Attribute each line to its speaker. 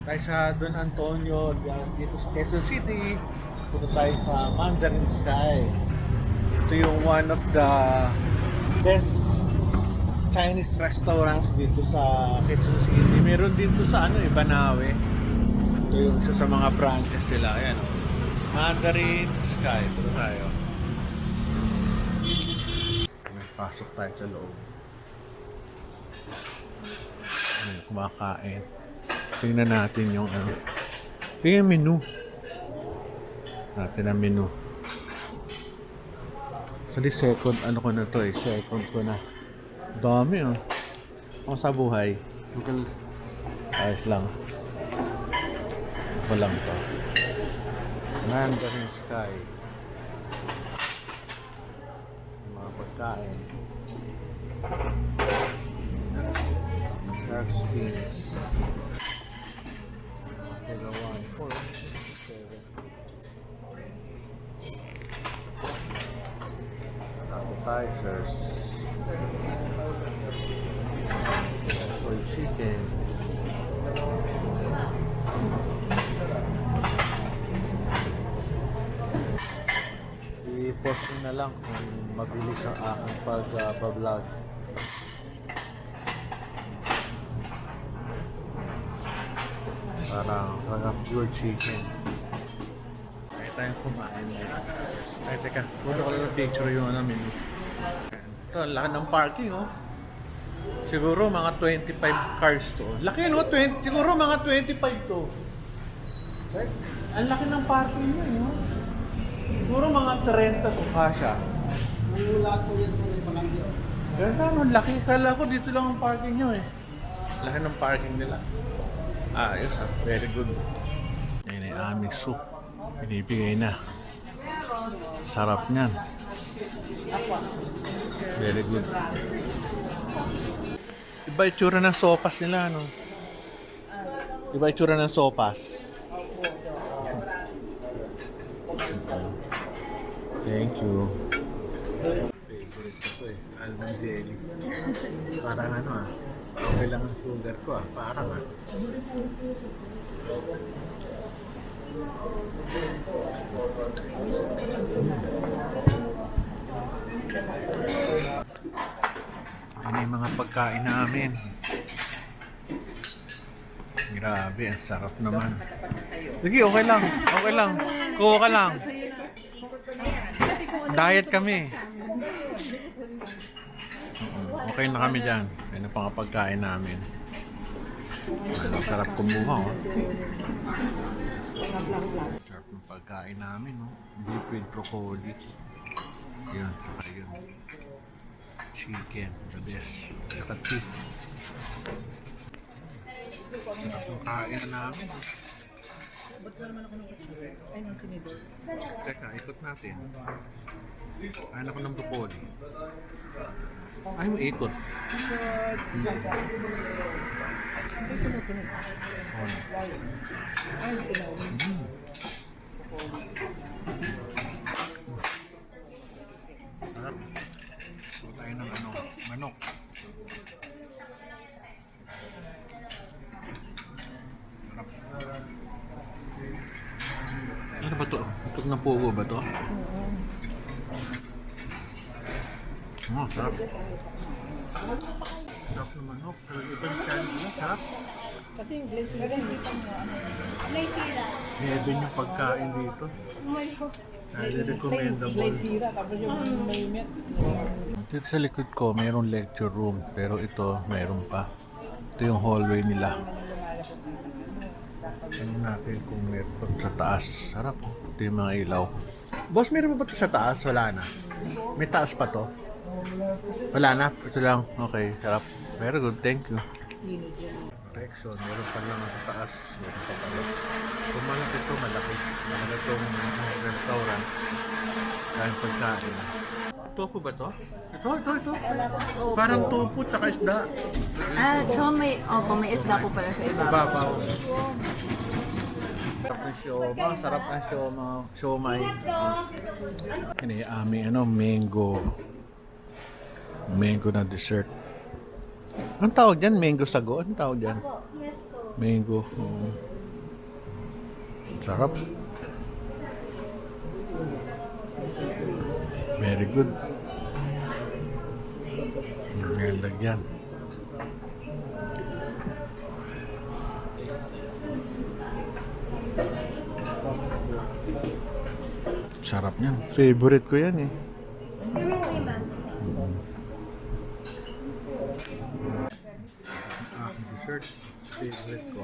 Speaker 1: Tayo sa Don Antonio, dito sa Quezon City. Punta tayo sa Mandarin Sky. Ito yung one of the best Chinese restaurants dito sa Quezon City. Meron dito sa Banawe. Ito yung isa sa mga branches nila. Ayan, oh. Mandarin Sky. Punta tayo. May pasok tayo sa loob. Kumakain. Tingnan natin yung tingnan menu. Natin ang menu. Actually, second ko na to eh. Second ko na. Dami oh. Ako sa buhay. Ayos lang. Ako lang to. Mandarin Sky. Mga pagkain. Shark fins. Kaya 1, 4, 7. Appetizers. Soy chicken. I-post nyo na lang kung mabilis ang aking pag-vlog. Parang pure chicken. Kaya tayong kumain. Ay, teka. Puno ko lang ng picture yung menu. Ito, ang laki ng parking, oh. Siguro mga 25 cars to. Laki, no? Siguro mga 25 to. Ang laki ng parking nyo, no? Siguro mga 30 to kasha.
Speaker 2: Wala ko yan sa Palangyo.
Speaker 1: Ganda, no? Laki. Kala ko dito lang ang parking nyo, eh. Laki ng parking nila. Ayos ah. Very good. Yan ay aming soup. Binibigay na. Sarap niyan. Very good. Iba itsura ng sopas nila, no? Iba itsura ng sopas. Thank you. Favorite ko eh. Almond jelly. Parang okay lang ang sugar ko ah. Parang Ano yung mga pagkain namin. Grabe, ang sarap naman. Sige, okay lang. Okay lang. Kuha ka lang. Diet kami. Okay na kami dyan. Ano pa nga pagkain namin. Ano, sarap kumuha, oh. Sarap ng pagkain namin, oh. Beef with broccoli. Yun, saka yun. Chicken, the best. Saka beef. Sarap ng kain namin. Teka, ikot natin. Kain ako ng broccoli. Ay, mo ikot. Sarap. Tayo ng manok. Sarap. Ano ba to? Itok na pugo ba to? Sarap. Sarap na manok. Ibang style nila, sarap.
Speaker 2: Kasi yung glaze sila dito mo, may sira.
Speaker 1: Heaven yung pagkain dito. Highly recommendable.
Speaker 2: Glaze sira, tapos yung may meat.
Speaker 1: Dito sa likod ko, mayroong lecture room. Pero ito, mayroon pa. Ito yung hallway nila. Tanong natin kung meron pa sa taas. Sarap. Ito yung mga ilaw. Boss, meron pa ba ito sa taas? Wala na. May taas pa to? Wala na. Ito lang. Okay, sarap. Very good. Thank you. Rexon, meron pa lang sa taas. Meron pa pala. Kung malaki ito, malaki. Malaki itong restaurant. Dahil pagkain. Tofu ba to? Ito. Parang tofu tsaka isda.
Speaker 3: May isda po pala sa iba.
Speaker 1: Babaw. Sarap ng sioma. Sarap ng siomay. Ini aming mango. Mango na dessert. Anong tawag dyan? Mango sago? Anong tawag dyan? Mango. Sarap. Very good. Ngayon lagyan. Sarap niyan. Favorite ko yan eh. Ah, dessert. Favorite ko.